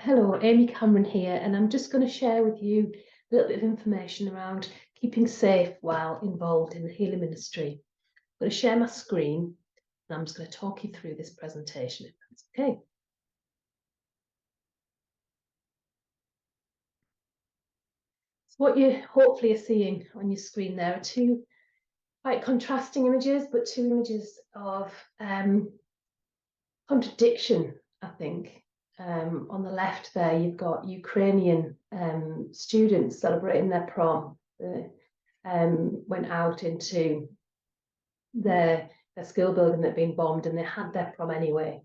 Hello, Amy Cameron here, and I'm just going to share with you a little bit of information around keeping safe while involved in the healing ministry. I'm going to share my screen, and I'm just going to talk you through this presentation, if that's okay. So what you hopefully are seeing on your screen there are two quite contrasting images, but two images of contradiction, I think. On the left there, you've got Ukrainian students celebrating their prom. They went out into their school building that had been bombed, and they had their prom anyway.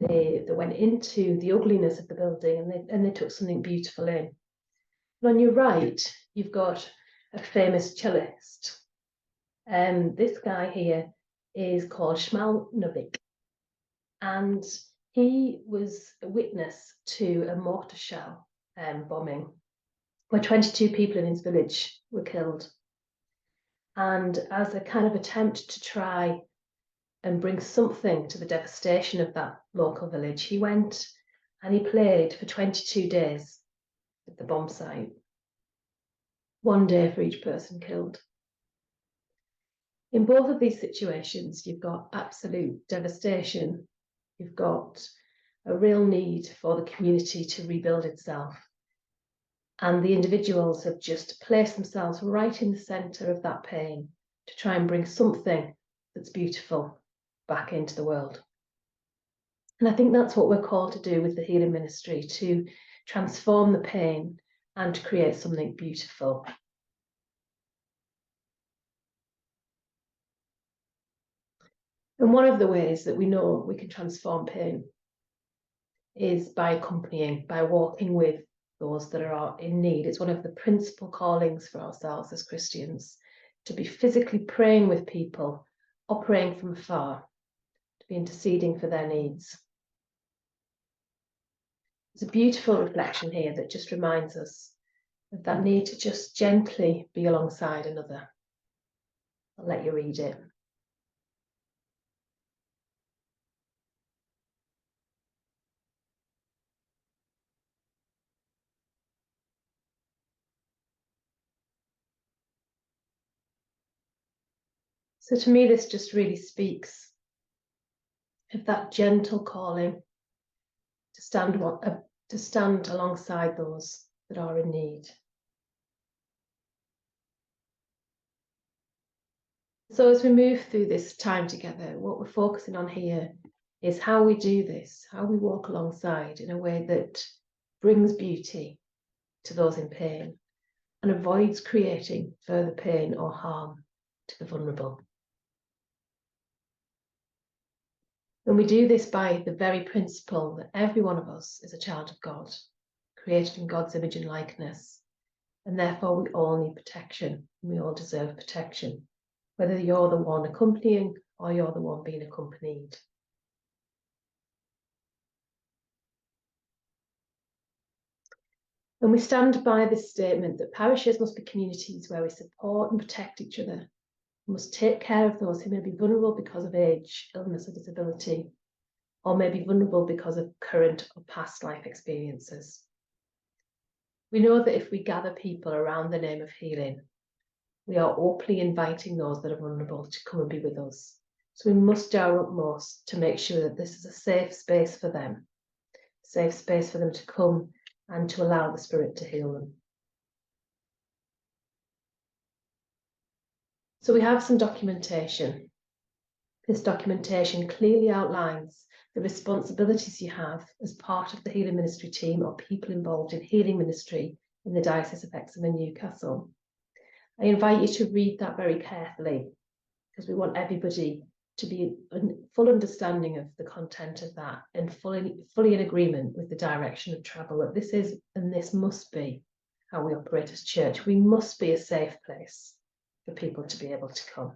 They went into the ugliness of the building, and they took something beautiful in. And on your right, you've got a famous cellist. This guy here is called Shmal Novik, and he was a witness to a mortar shell bombing where 22 people in his village were killed. And as a kind of attempt to try and bring something to the devastation of that local village, he went and he played for 22 days at the bomb site. 1 day for each person killed. In both of these situations, you've got absolute devastation. You've got a real need for the community to rebuild itself. And the individuals have just placed themselves right in the centre of that pain to try and bring something that's beautiful back into the world. And I think that's what we're called to do with the healing ministry, to transform the pain and to create something beautiful. And one of the ways that we know we can transform pain is by accompanying, by walking with those that are in need. It's one of the principal callings for ourselves as Christians, to be physically praying with people, operating from afar, to be interceding for their needs. There's a beautiful reflection here that just reminds us of that need to just gently be alongside another. I'll let you read it. So to me, this just really speaks of that gentle calling to stand alongside those that are in need. So as we move through this time together, what we're focusing on here is how we do this, how we walk alongside in a way that brings beauty to those in pain and avoids creating further pain or harm to the vulnerable. And we do this by the very principle that every one of us is a child of God, created in God's image and likeness, and therefore we all need protection, and we all deserve protection, whether you're the one accompanying or you're the one being accompanied. And we stand by this statement that parishes must be communities where we support and protect each other. We must take care of those who may be vulnerable because of age, illness, or disability, or may be vulnerable because of current or past life experiences. We know that if we gather people around the name of healing, we are openly inviting those that are vulnerable to come and be with us. So we must do our utmost to make sure that this is a safe space for them, a safe space for them to come and to allow the Spirit to heal them. So we have some documentation. This documentation clearly outlines the responsibilities you have as part of the healing ministry team or people involved in healing ministry in the Diocese of Hexham and Newcastle. I invite you to read that very carefully, because we want everybody to be in full understanding of the content of that and fully in agreement with the direction of travel that this is, and this must be how we operate as church. We must be a safe place for people to be able to come.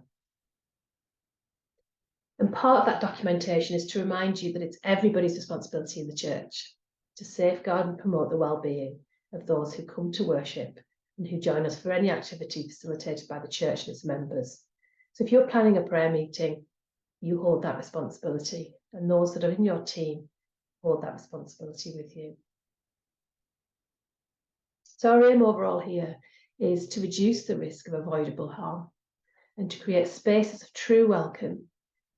And part of that documentation is to remind you that it's everybody's responsibility in the church to safeguard and promote the well-being of those who come to worship and who join us for any activity facilitated by the church and its members. So if you're planning a prayer meeting, you hold that responsibility, and those that are in your team hold that responsibility with you. So our aim overall here is to reduce the risk of avoidable harm and to create spaces of true welcome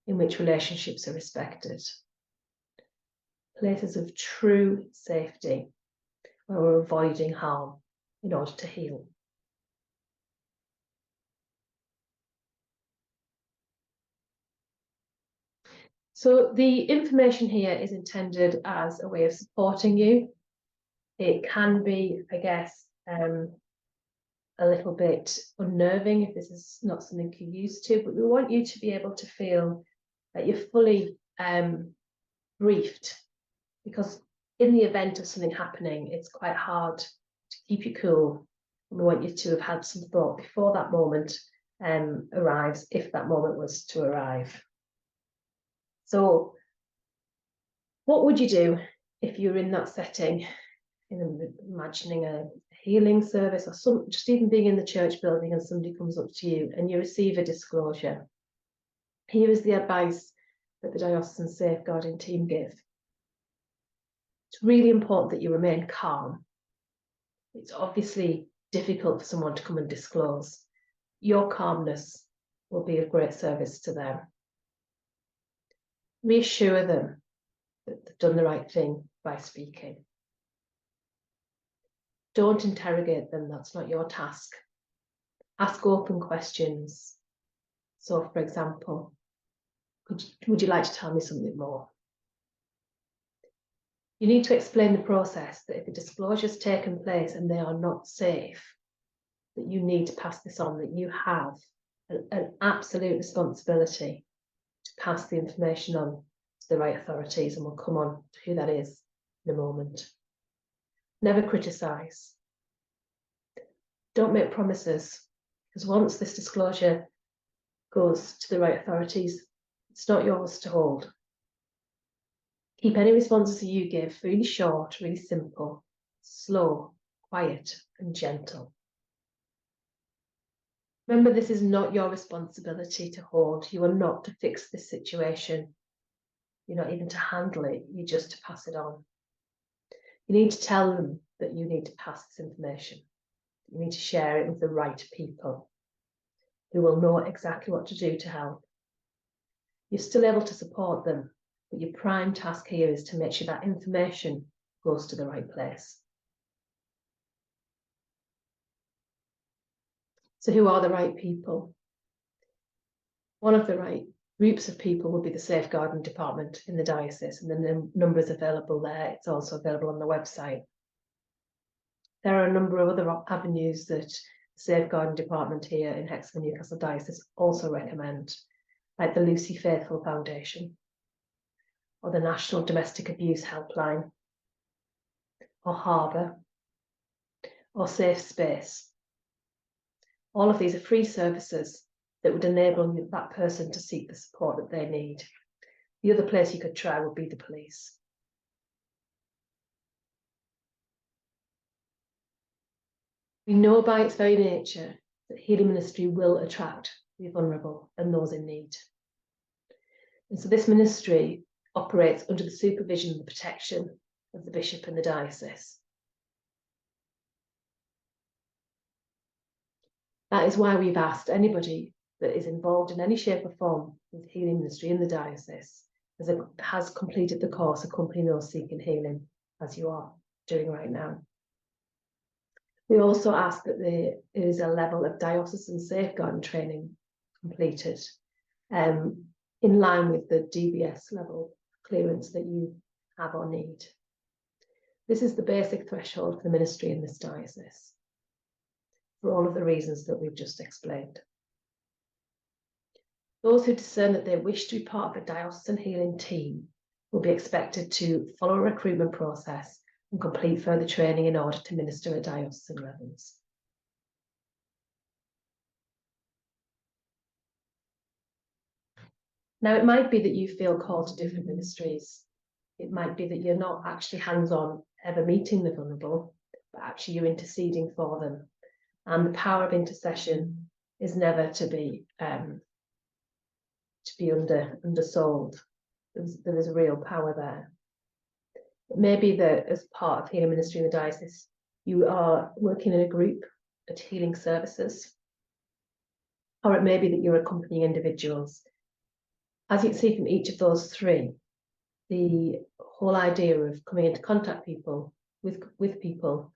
in which relationships are respected. Places of true safety where we're avoiding harm in order to heal. So the information here is intended as a way of supporting you. It can be, I guess, a little bit unnerving if this is not something you're used to, but we want you to be able to feel that you're fully briefed, because in the event of something happening, it's quite hard to keep you cool. And we want you to have had some thought before that moment arrives, if that moment was to arrive. So what would you do if you're in that setting, imagining a healing service or just even being in the church building and somebody comes up to you and you receive a disclosure? Here is the advice that the diocesan safeguarding team give. It's really important that you remain calm. It's obviously difficult for someone to come and disclose. Your calmness will be of great service to them. Reassure them that they've done the right thing by speaking. Don't interrogate them, that's not your task. Ask open questions. So, for example, would you like to tell me something more? You need to explain the process, that if a disclosure has taken place and they are not safe, that you need to pass this on, that you have an absolute responsibility to pass the information on to the right authorities, and we'll come on to who that is in a moment. Never criticise. Don't make promises, because once this disclosure goes to the right authorities, it's not yours to hold. Keep any responses that you give really short, really simple, slow, quiet, and gentle. Remember, this is not your responsibility to hold. You are not to fix this situation. You're not even to handle it. You're just to pass it on. You need to tell them that you need to pass this information. You need to share it with the right people who will know exactly what to do to help. You're still able to support them, but your prime task here is to make sure that information goes to the right place. So who are the right people? One of the right groups of people will be the safeguarding department in the diocese, and the number is available there. It's also available on the website. There are a number of other avenues that the safeguarding department here in Hexham and Newcastle Diocese also recommend, like the Lucy Faithful Foundation, or the National Domestic Abuse Helpline, or Harbour, or Safe Space. All of these are free services that would enable that person to seek the support that they need. The other place you could try would be the police. We know by its very nature that healing ministry will attract the vulnerable and those in need. And so this ministry operates under the supervision and the protection of the bishop and the diocese. That is why we've asked anybody that is involved in any shape or form with healing ministry in the diocese, has completed the course accompanying those seeking healing, as you are doing right now. We also ask that there is a level of diocesan safeguarding training completed, in line with the DBS level clearance that you have or need. This is the basic threshold for the ministry in this diocese, for all of the reasons that we've just explained. Those who discern that they wish to be part of a diocesan healing team will be expected to follow a recruitment process and complete further training in order to minister at diocesan levels. Now, it might be that you feel called to different ministries. It might be that you're not actually hands-on ever meeting the vulnerable, but actually you're interceding for them. And the power of intercession is never to be undersold. There is a real power there. It may be that as part of healing ministry in the diocese, you are working in a group at healing services, or it may be that you're accompanying individuals. As you can see from each of those three, the whole idea of coming into contact with people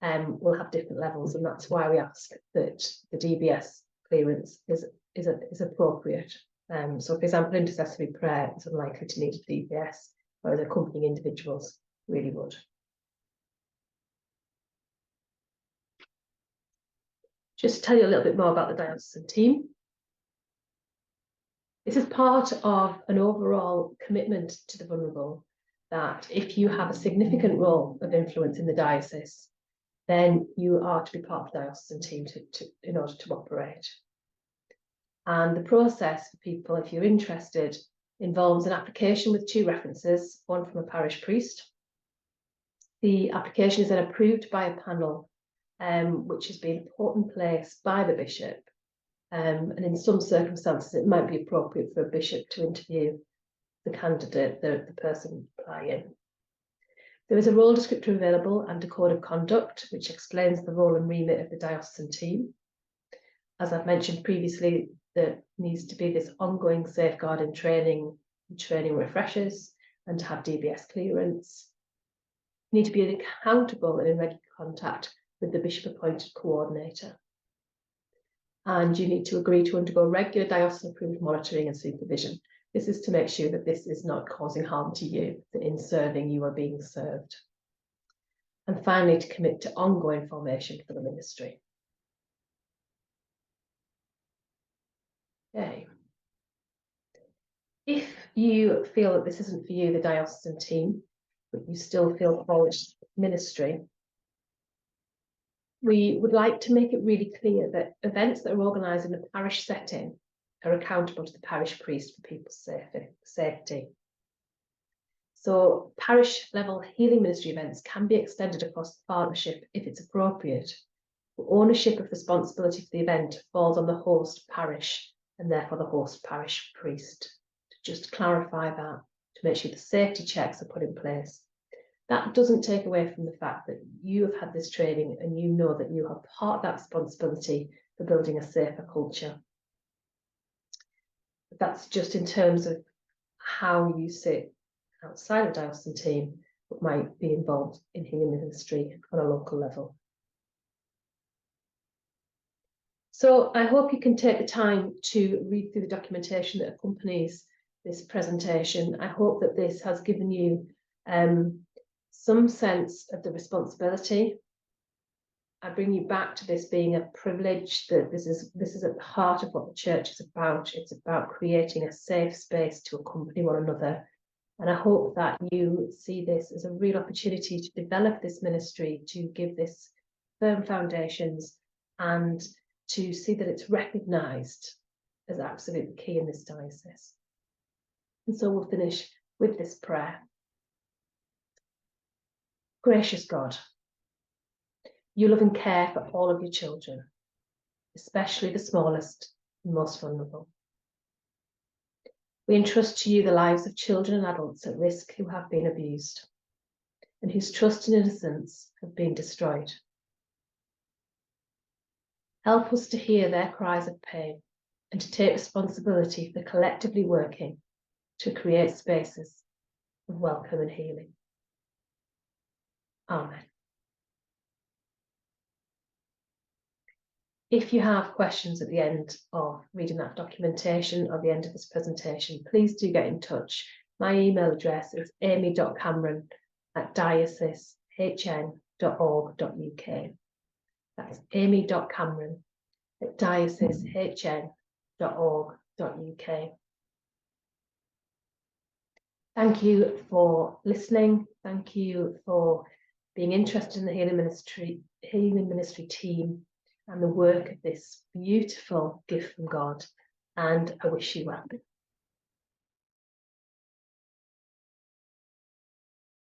will have different levels, and that's why we ask that the DBS clearance is appropriate. So, for example, intercessory prayer is unlikely to need a DBS, whereas accompanying individuals really would. Just to tell you a little bit more about the diocesan team. This is part of an overall commitment to the vulnerable, that if you have a significant role of influence in the diocese, then you are to be part of the diocesan team in order to operate. And the process for people, if you're interested, involves an application with 2 references, one from a parish priest. The application is then approved by a panel, which has been put in place by the bishop. And in some circumstances, it might be appropriate for a bishop to interview the candidate, the person applying. There is a role descriptor available and a code of conduct, which explains the role and remit of the diocesan team. As I've mentioned previously, there needs to be this ongoing safeguarding training refreshers, and to have DBS clearance. You need to be accountable and in regular contact with the bishop-appointed coordinator. And you need to agree to undergo regular diocesan-approved monitoring and supervision. This is to make sure that this is not causing harm to you, that in serving you are being served. And finally, to commit to ongoing formation for the ministry. Okay. If you feel that this isn't for you, the diocesan team, but you still feel called to ministry, we would like to make it really clear that events that are organised in a parish setting are accountable to the parish priest for people's safety. So parish level healing ministry events can be extended across the partnership if it's appropriate. But ownership of responsibility for the event falls on the host parish and therefore the host parish priest. To just clarify that, to make sure the safety checks are put in place. That doesn't take away from the fact that you have had this training and you know that you have part of that responsibility for building a safer culture. But that's just in terms of how you sit outside of the diocesan team but might be involved in healing ministry on a local level. So I hope you can take the time to read through the documentation that accompanies this presentation. I hope that this has given you some sense of the responsibility. I bring you back to this being a privilege, that this is at the heart of what the church is about. It's about creating a safe space to accompany one another. And I hope that you see this as a real opportunity to develop this ministry, to give this firm foundations, and to see that it's recognised as absolutely key in this diocese. And so we'll finish with this prayer. Gracious God, you love and care for all of your children, especially the smallest and most vulnerable. We entrust to you the lives of children and adults at risk who have been abused and whose trust and innocence have been destroyed. Help us to hear their cries of pain and to take responsibility for collectively working to create spaces of welcome and healing. Amen. If you have questions at the end of reading that documentation or the end of this presentation, please do get in touch. My email address is amy.cameron@diocesehn.org.uk. That's amy.cameron@diocesehn.org.uk. Thank you for listening. Thank you for being interested in the healing ministry team and the work of this beautiful gift from God. And I wish you well.